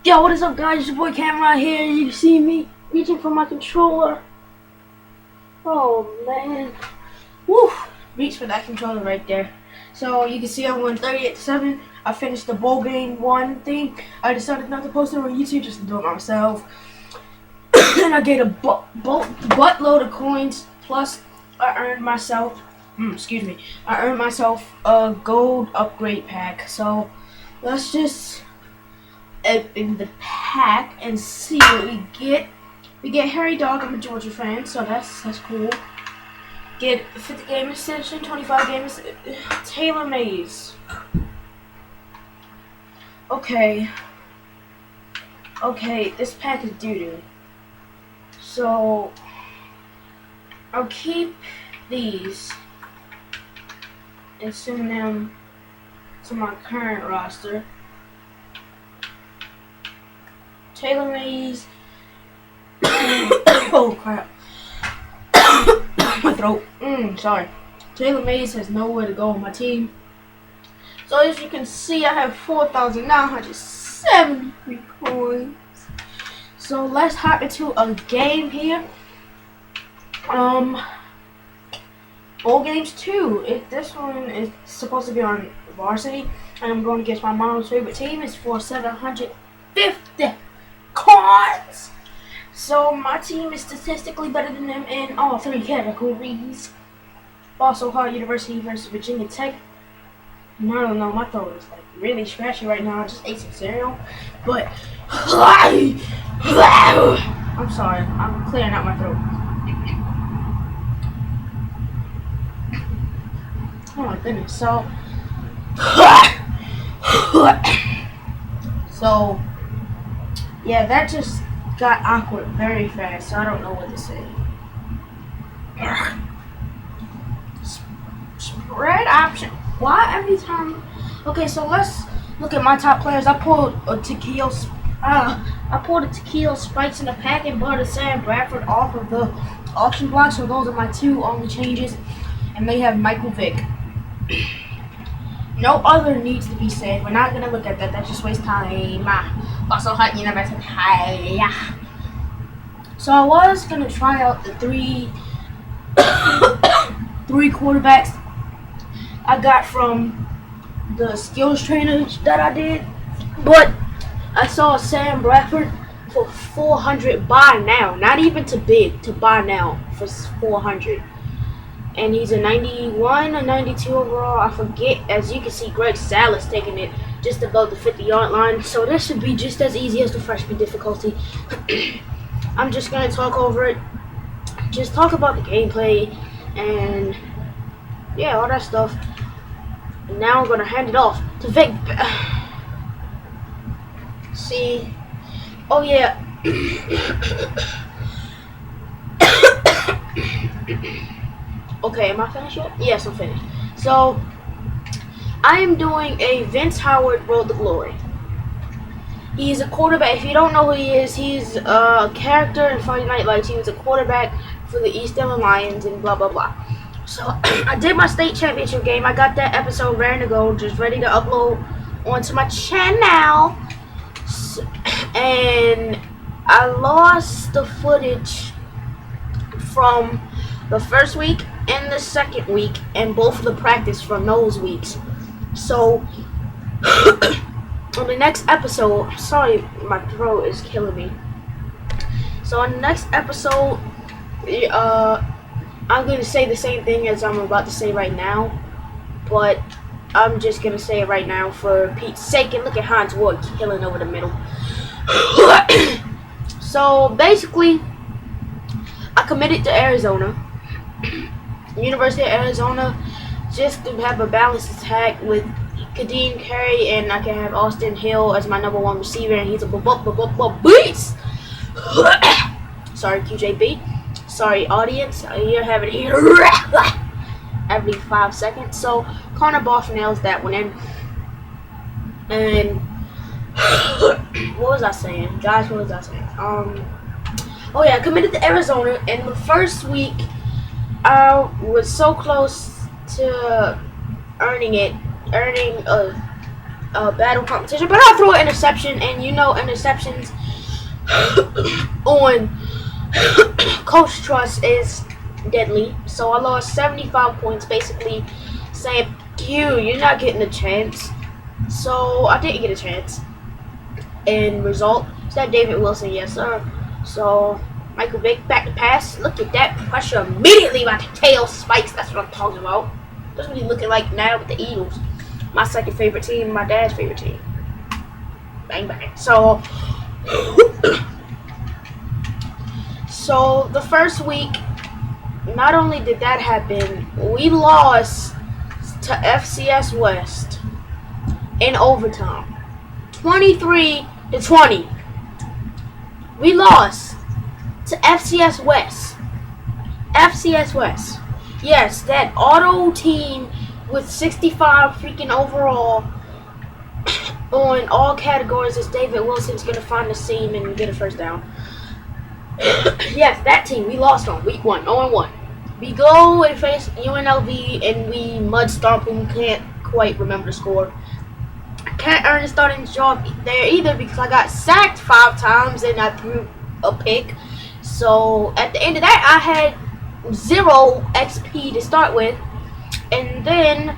Yo, what is up, guys? It's your boy Cam right here. You see me reaching for my controller. Oh man, woo! Reach for that controller right there. So you can see I won 38-7. I finished the bowl game 1 thing. I decided not to post it on YouTube, just to do it myself. And I get a buttload of coins. Plus, I earned myself. I earned myself a gold upgrade pack. So let's just in the pack and see what we get. We get Harry Dog. I'm a Georgia fan, so that's cool. Get 50 game extension, 25 game Taylor Mays. Okay, this pack is doo-doo. So I'll keep these and send them to my current roster. Taylor Mays. Oh crap. My throat. Sorry. Taylor Mays has nowhere to go on my team. So as you can see, I have 4,973 coins. So let's hop into a game here. Bowl games 2. This one is supposed to be on varsity, and I'm going against my mom's favorite team. It's for 750 cards. So my team is statistically better than them in all 3 categories. Also, Hard University versus Virginia Tech. And I don't know, my throat is like really scratchy right now. I just ate some cereal, but I'm sorry. I'm clearing out my throat. Oh my goodness. So yeah, that just got awkward very fast, so I don't know what to say. Spread option. Why every time? Okay, so let's look at my top players. I pulled a Tequila Spikes in the pack and bought a Sam Bradford off of the auction block. So those are my 2 only changes, and they have Michael Vick. No other needs to be said. We're not gonna look at that. That just wastes time. Also, Hot University. So I was gonna try out the 3 quarterbacks I got from the skills trainers that I did, but I saw Sam Bradford for 400 buy now. Not even to bid, to buy now for 400. And he's a 91 or 92 overall. I forget. As you can see, Greg Salas taking it just above the 50-yard line. So this should be just as easy as the freshman difficulty. I'm just going to talk over it. Just talk about the gameplay and, yeah, all that stuff. And now I'm going to hand it off to Vic. See. Oh, yeah. Okay, am I finished yet? Yes, I'm finished. So, I am doing a Vince Howard Road to Glory. He's a quarterback. If you don't know who he is, he's a character in Friday Night Lights. He was a quarterback for the East Ellen Lions and blah, blah, blah. So, I did my state championship game. I got that episode ready to go, just ready to upload onto my channel. And I lost the footage from the first week and the second week, and both of the practice from those weeks. So, on the next episode, sorry, my throat is killing me. So, on the next episode, I'm going to say the same thing as I'm about to say right now, but I'm just going to say it right now for Pete's sake. And look at Hines Ward killing over the middle. So, basically, I committed to Arizona. University of Arizona, just to have a balanced attack with Kadeem Carey, and I can have Austin Hill as my number 1 receiver, and he's a beast. Sorry, QJB. Sorry, audience. You're having here every 5 seconds. So Connor Boff nails that one in. And what was I saying, guys? What was I saying? Oh yeah, I committed to Arizona, and the first week I was so close to earning a battle competition, but I threw an interception, and you know interceptions on Coach Trust is deadly. So I lost 75 points, basically saying, you're not getting a chance. So I didn't get a chance. And result, is that David Wilson? Yes, sir. So Michael Vick back to pass. Look at that pressure immediately. My tail spikes. That's what I'm talking about. That's what he's looking like now with the Eagles. My second favorite team, my dad's favorite team. Bang bang. So so the first week, not only did that happen, we lost to FCS West in overtime. 23-20. We lost to FCS West. FCS West. Yes, that auto team with 65 freaking overall on all categories is David Wilson's going to find the seam and get a first down. Yes, that team we lost on week 1, 0-1. We go and face UNLV and we mud stomp them. Can't quite remember the score. I can't earn a starting job there either because I got sacked 5 times and I threw a pick. So at the end of that, I had 0 XP to start with, and then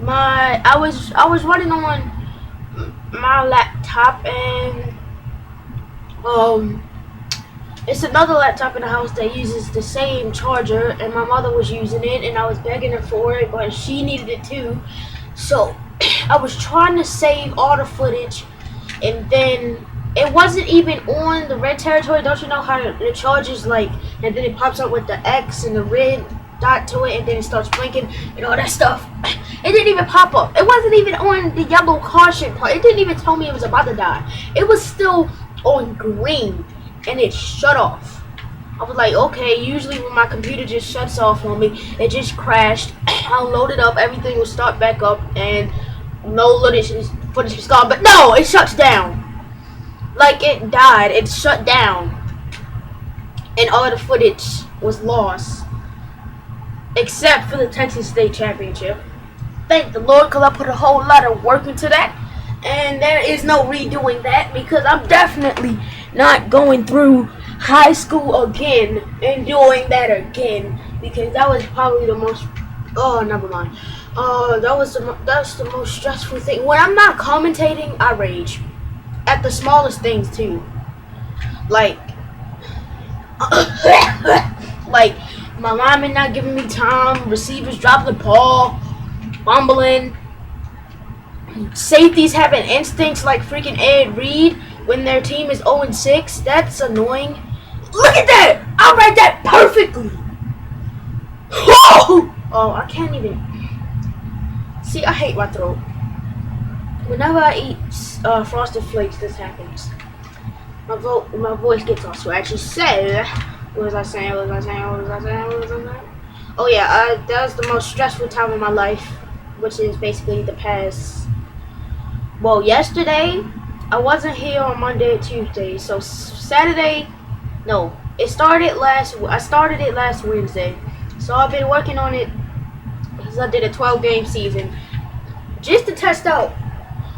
I was running on my laptop, and it's another laptop in the house that uses the same charger, and my mother was using it, and I was begging her for it, but she needed it too. So I was trying to save all the footage, and then it wasn't even on the red territory. Don't you know how the charger's like, and then it pops up with the X and the red dot to it, and then it starts blinking and all that stuff. It didn't even pop up. It wasn't even on the yellow caution part. It didn't even tell me it was about to die. It was still on green, and it shut off. I was like, okay, usually when my computer just shuts off on me, it just crashed. I'll load it up, everything will start back up, and no footage is gone. But no, it shuts down. Like it died, it shut down, and all the footage was lost, except for the Texas State Championship. Thank the Lord, because I put a whole lot of work into that, and there is no redoing that because I'm definitely not going through high school again and doing that again, because that was probably the most, never mind. That's the most stressful thing. When I'm not commentating, I rage. At the smallest things too, like my lineman not giving me time, receivers dropping the ball, fumbling, safeties having instincts like freaking Ed Reed when their team is 0-6. That's annoying. Look at that! I read that perfectly. Oh, I can't even. See, I hate my throat. Whenever I eat Frosted Flakes, this happens. My voice gets all scratchy. So, what was I saying? Oh yeah, that was the most stressful time of my life, which is basically the past. Well, yesterday, I wasn't here on Monday or Tuesday, so Saturday, no, I started it last Wednesday. So I've been working on it because I did a 12-game season just to test out.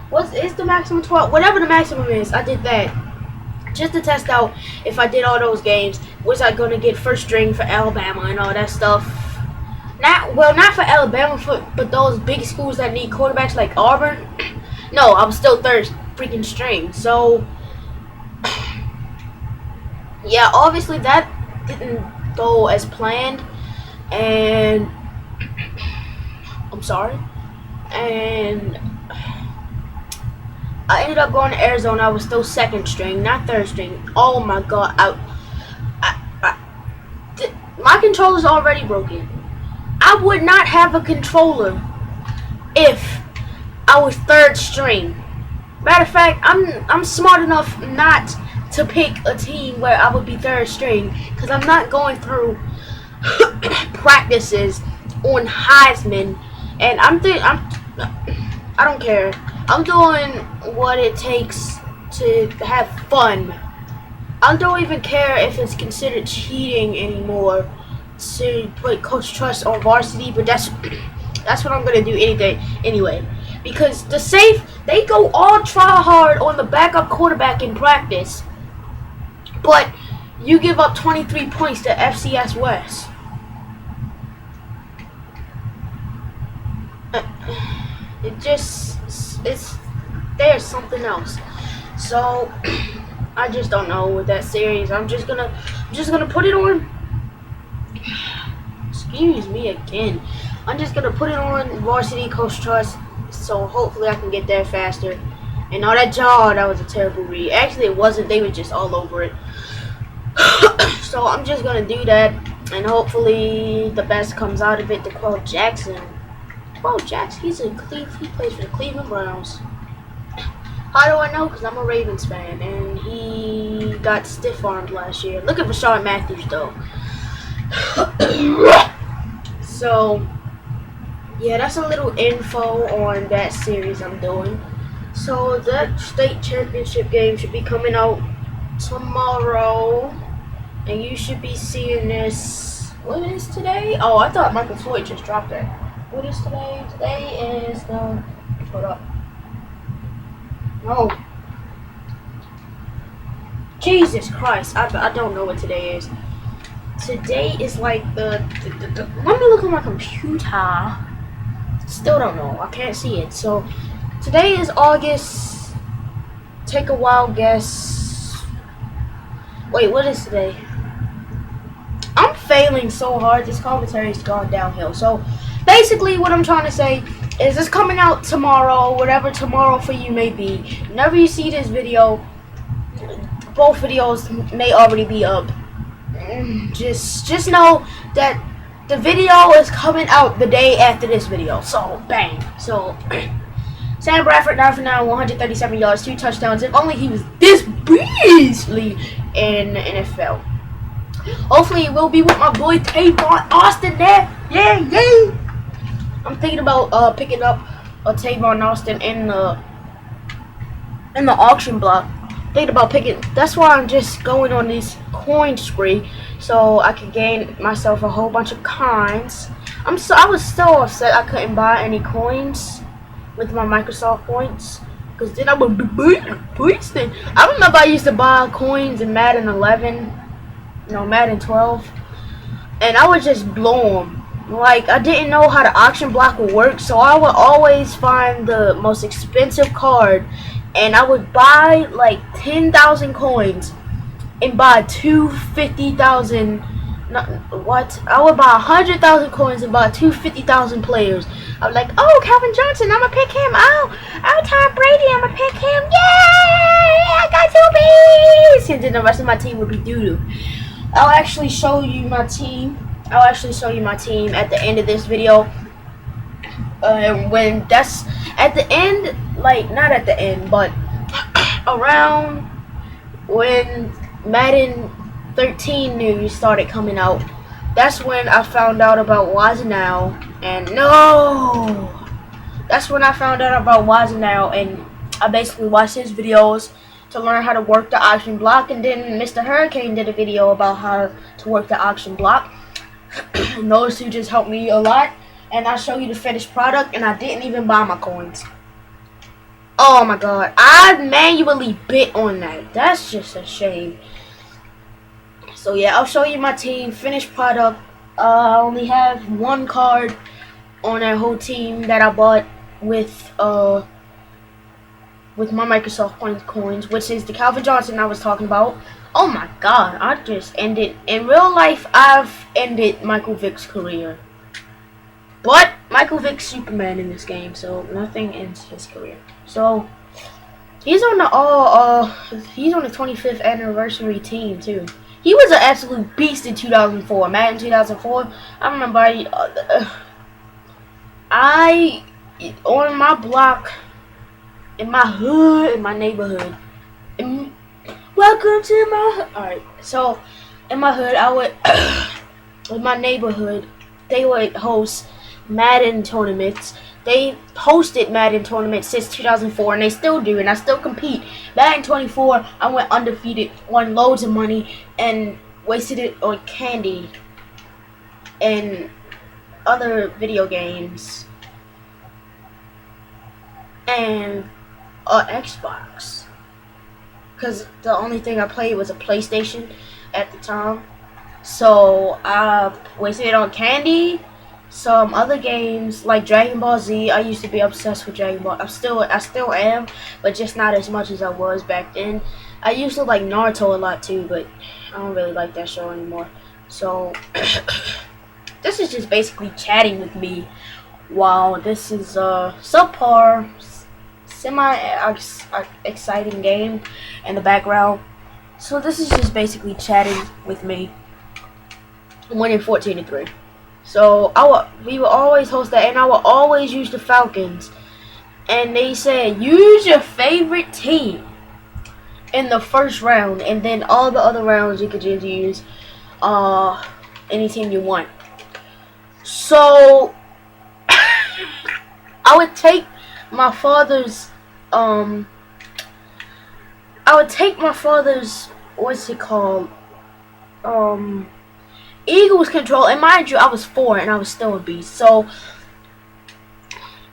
What is the maximum 12? Whatever the maximum is, I did that just to test out if I did all those games. Was I gonna get first string for Alabama and all that stuff? Not for Alabama, but those big schools that need quarterbacks like Auburn. No, I was still third freaking string. So yeah, obviously that didn't go as planned, and I'm sorry. And I ended up going to Arizona. I was still second string, not third string. Oh my god, my controller's already broken. I would not have a controller if I was third string. Matter of fact, I'm smart enough not to pick a team where I would be third string, because I'm not going through practices on Heisman, and I don't care. I'm doing what it takes to have fun. I don't even care if it's considered cheating anymore to put Coach Trust on varsity, but that's what I'm gonna do anyway. because the safe, they go all try hard on the backup quarterback in practice, but you give up 23 points to FCS West. There's something else. So I just don't know with that series. I'm just gonna put it on. Excuse me again. I'm just gonna put it on Varsity Coach Trust, so hopefully I can get there faster. And all that that was a terrible read. Actually, it wasn't. They were just all over it. So I'm just gonna do that, and hopefully the best comes out of it. DeQuell Jackson. DeQuell Jackson. He plays for the Cleveland Browns. How do I know? Because I'm a Ravens fan, and he got stiff-armed last year. Look at Rashard Matthews, though. So, yeah, that's a little info on that series I'm doing. So, that state championship game should be coming out tomorrow, and you should be seeing this. What is today? Oh, I thought Michael Floyd just dropped that. What is today? Today is the... Hold up. No. Jesus Christ. I don't know what today is. Today is like the let me look at my computer. Still don't know. I can't see it. So today is August. Take a wild guess. Wait, what is today? I'm failing so hard. This commentary's gone downhill. So basically what I'm trying to say is it's coming out tomorrow, whatever tomorrow for you may be. Whenever you see this video, both videos may already be up. Just know that the video is coming out the day after this video. So bang. So Sam Bradford 9 for 9, 137 yards, 2 touchdowns. If only he was this beastly in the NFL. Hopefully it will be with my boy Tavon Austin there. Yeah. I'm thinking about picking up a Tavon Austin in the auction block. Thinking about picking. That's why I'm just going on this coin spree, so I can gain myself a whole bunch of coins. I was so upset I couldn't buy any coins with my Microsoft points, because then I would be boosting. I remember I used to buy coins in Madden 11, Madden 12, and I would just blow them. Like, I didn't know how the auction block would work, so I would always find the most expensive card, and I would buy like 10,000 coins and buy 250,000. What? I would buy 100,000 coins and buy 250,000 players. I was like, oh, Calvin Johnson, I'ma pick him. Oh, Tom Brady, I'ma pick him. Yay! I got 2 bees. And then the rest of my team would be doo-doo. I'll actually show you my team. At the end of this video. When that's at the end, like not at the end, but around when Madden 13 news started coming out, that's when I found out about Wazenow, and I basically watched his videos to learn how to work the auction block, and then Mr. Hurricane did a video about how to work the auction block. And those two just helped me a lot. And I'll show you the finished product, and I didn't even buy my coins. Oh my god, I manually bit on that. That's just a shame. So yeah, I'll show you my team, finished product. I only have one card on that whole team that I bought with my Microsoft Points coins, which is the Calvin Johnson I was talking about. Oh my god, I just ended, in real life, I've ended Michael Vick's career. But Michael Vick's Superman in this game, so nothing ends his career. So he's on the 25th anniversary team too. He was an absolute beast in 2004. Madden 2004. I remember I on my block, in my hood, in my neighborhood. Welcome to my hood. Alright, so in my hood, I would in my neighborhood, they would host Madden tournaments. They hosted Madden tournaments since 2004, and they still do, and I still compete. Madden 24, I went undefeated, won loads of money, and wasted it on candy and other video games. and a Xbox. Because the only thing I played was a PlayStation at the time. So I wasted it on candy. Some other games like Dragon Ball Z. I used to be obsessed with Dragon Ball. I still am, but just not as much as I was back then. I used to like Naruto a lot too, but I don't really like that show anymore. So this is just basically chatting with me while this is a subpar, semi exciting game in the background. So this is just basically chatting with me. I'm winning 14-3. So we will always host that, and I will always use the Falcons. And they said use your favorite team in the first round, and then all the other rounds you could just use any team you want. So I would take my father's what's it called? Eagles control, and mind you, I was 4 and I was still a beast. So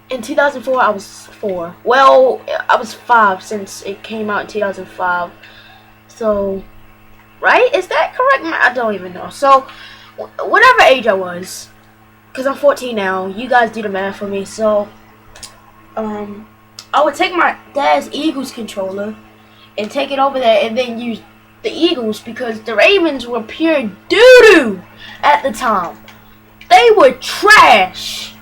in 2004 I was 4. Well, I was 5 since it came out in 2005. So, right? Is that correct? I don't even know. So, whatever age I was, because I'm 14 now, you guys do the math for me. So, I would take my dad's Eagles controller and take it over there and then use the Eagles, because the Ravens were pure doo-doo at the time. They were trash.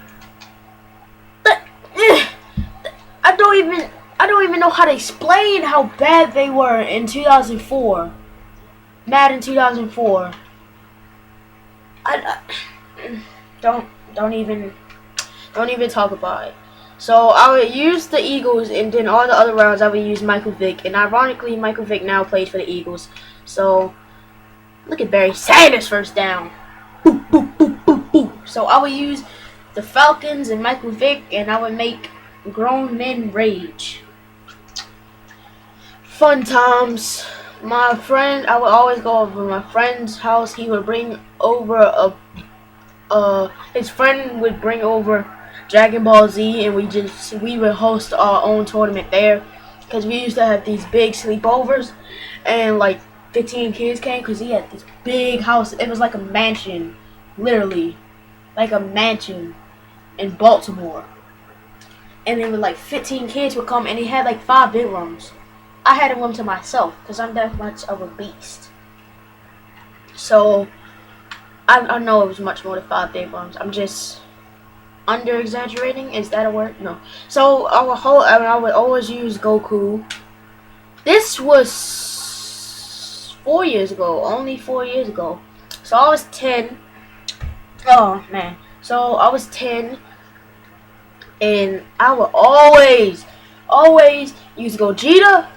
I don't even know how to explain how bad they were in 2004. Madden 2004. I don't even talk about it. So I would use the Eagles, and then all the other rounds I would use Michael Vick. And ironically, Michael Vick now plays for the Eagles. So look at Barry Sanders first down. Boop, boop, boop, boop, boop. So I would use the Falcons and Michael Vick, and I would make grown men rage. Fun times. My friend, I would always go over my friend's house. He would bring over his friend would bring over Dragon Ball Z, and we would host our own tournament there, because we used to have these big sleepovers, and like 15 kids came, because he had this big house. It was like a mansion, literally like a mansion in Baltimore, and then with like 15 kids would come, and he had like 5 big rooms. I had a room to myself because I'm that much of a beast. So I know it was much more than 5 big rooms. I'm just under exaggerating. Is that a word? No. So I would always use Goku. This was 4 years ago. Only 4 years ago. So I was 10. Oh man. So I was 10, and I would always use Gogeta,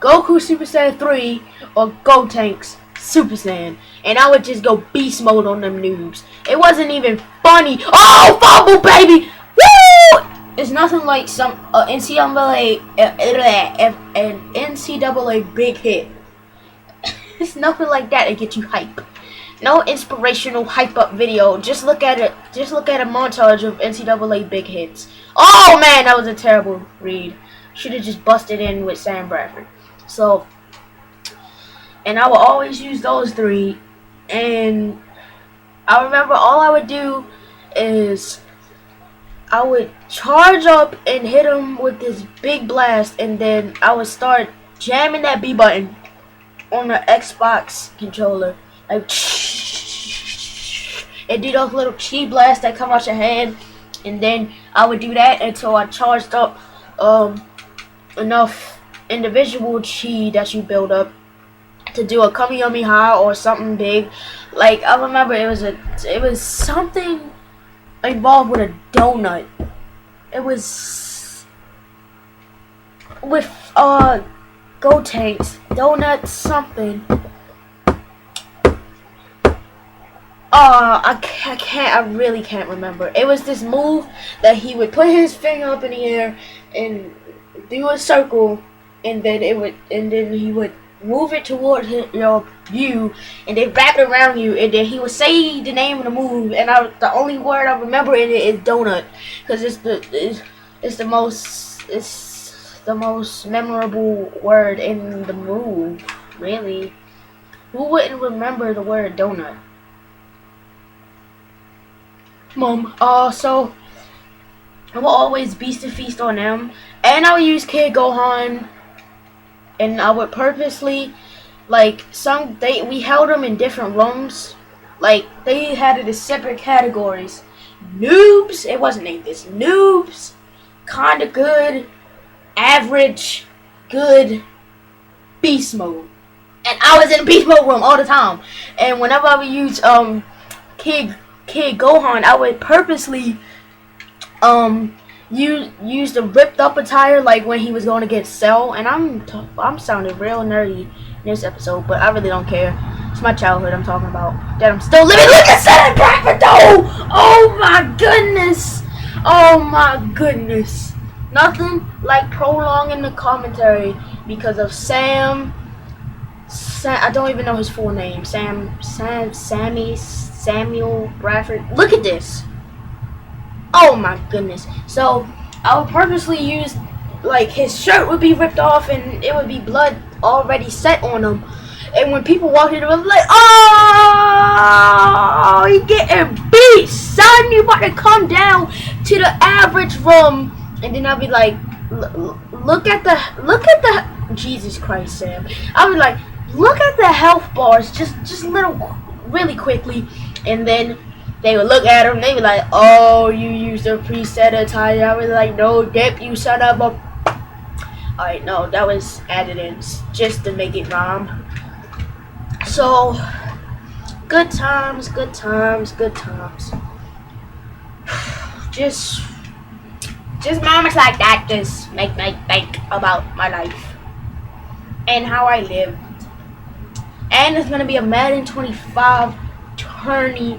Goku Super Saiyan 3, or Gotenks Super Saiyan, and I would just go beast mode on them noobs. It wasn't even funny. Oh, fumble, baby! Woo! It's nothing like some NCAA an NCAA big hit. It's nothing like that to get you hype. No inspirational hype up video. Just look at it. Just look at a montage of NCAA big hits. Oh man, that was a terrible read. Should have just busted in with Sam Bradford. So, and I will always use those 3. And I remember all I would do is I would charge up and hit him with this big blast, and then I would start jamming that B button on the Xbox controller, like, and do those little chi blasts that come out your hand, and then I would do that until I charged up enough individual chi that you build up to do a Kamehameha or something big. Like, I remember it was something involved with a donut. It was with Gotenks, donuts, something. I really can't remember. It was this move that he would put his finger up in the air and do a circle, and then he would move it towards your view, and then wrap it around you, and then he would say the name of the move, and the only word I remember in it is donut, because it's the most it's the most memorable word in the move, really. Who wouldn't remember the word donut? Mom. So I will always beast and feast on them, and I would use Kid Gohan, and I would purposely, like, we held them in different rooms. Like, they had it as separate categories. Noobs, it wasn't named this. Noobs, kinda good, average, good, beast mode. And I was in beast mode room all the time. And whenever I would use Kid Gohan, I would purposely use the ripped up attire, like when he was going against Cell. And I'm sounding real nerdy in this episode, but I really don't care. It's my childhood I'm talking about, that I'm still living. Look at Sam Bradford though! Oh my goodness! Oh my goodness! Nothing like prolonging the commentary because of Sam. I don't even know his full name. Samuel Bradford. Look at this. Oh my goodness. So I would purposely use, like, his shirt would be ripped off and it would be blood already set on him. And when people walked in, it was like, oh, you getting beat, son. You about to come down to the average room. And then I'll be like, look at the, Jesus Christ, Sam. I was like, look at the health bars, just really quickly. And then they would look at them, they would be like, oh, you used a preset attire. I was like, no, dip, you son of a... Alright, no, that was added in just to make it rhyme. So, good times. Just moments like that just make me think about my life and how I lived. And it's gonna be a Madden 25 tourney,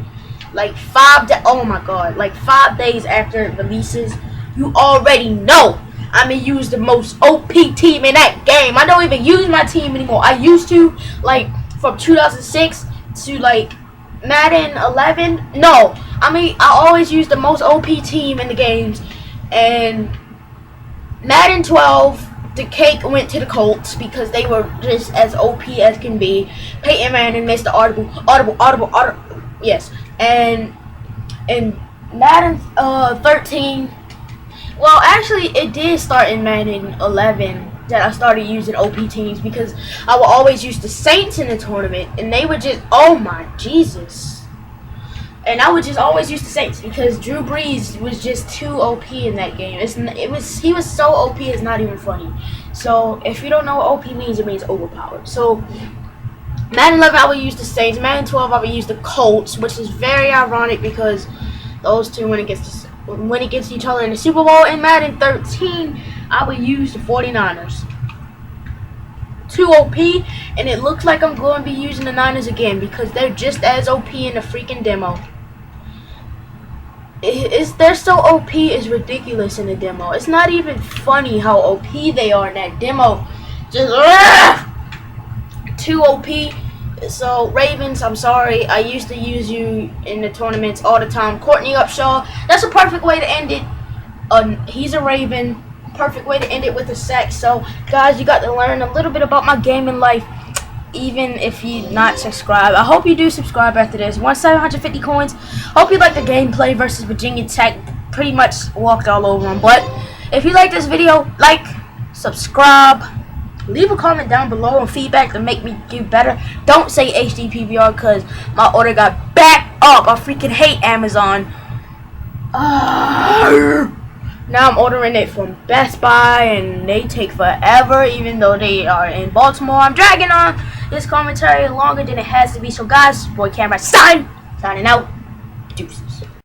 like 5 days. Oh my god, like 5 days after it releases. You already know I'm gonna use the most OP team in that game. I don't even use my team anymore. I used to, like, from 2006 to like Madden 11. No, I mean, I always use the most OP team in the games. And Madden 12, the cake went to the Colts because they were just as OP as can be. Peyton Manning missed the audible. Yes, and Madden 13. Well, actually, it did start in Madden 11 that I started using OP teams because I would always use the Saints in the tournament, and they would just, oh my Jesus. And I would just always use the Saints because Drew Brees was just too OP in that game. He was so OP, it's not even funny. So if you don't know what OP means, it means overpowered. So Madden 11, I would use the Saints. Madden 12, I would use the Colts, which is very ironic because those two went against each other in the Super Bowl. In Madden 13, I would use the 49ers. Too OP, and it looks like I'm going to be using the Niners again because they're just as OP in the freaking demo. They're so OP, it's ridiculous in the demo. It's not even funny how OP they are in that demo. Just too OP. So Ravens, I'm sorry. I used to use you in the tournaments all the time. Courtney Upshaw. That's a perfect way to end it. He's a Raven. Perfect way to end it with a sack. So guys, you got to learn a little bit about my gaming life, even if you not subscribed. I hope you do subscribe after this. 750 coins. Hope you like the gameplay versus Virginia Tech. Pretty much walked all over them. But if you like this video, like, subscribe, leave a comment down below and feedback to make me do better. Don't say HD PVR because my order got backed up. I freaking hate Amazon. Now I'm ordering it from Best Buy and they take forever, even though they are in Baltimore. I'm dragging on this commentary longer than it has to be. So guys, boy Camera signing out. Deuces.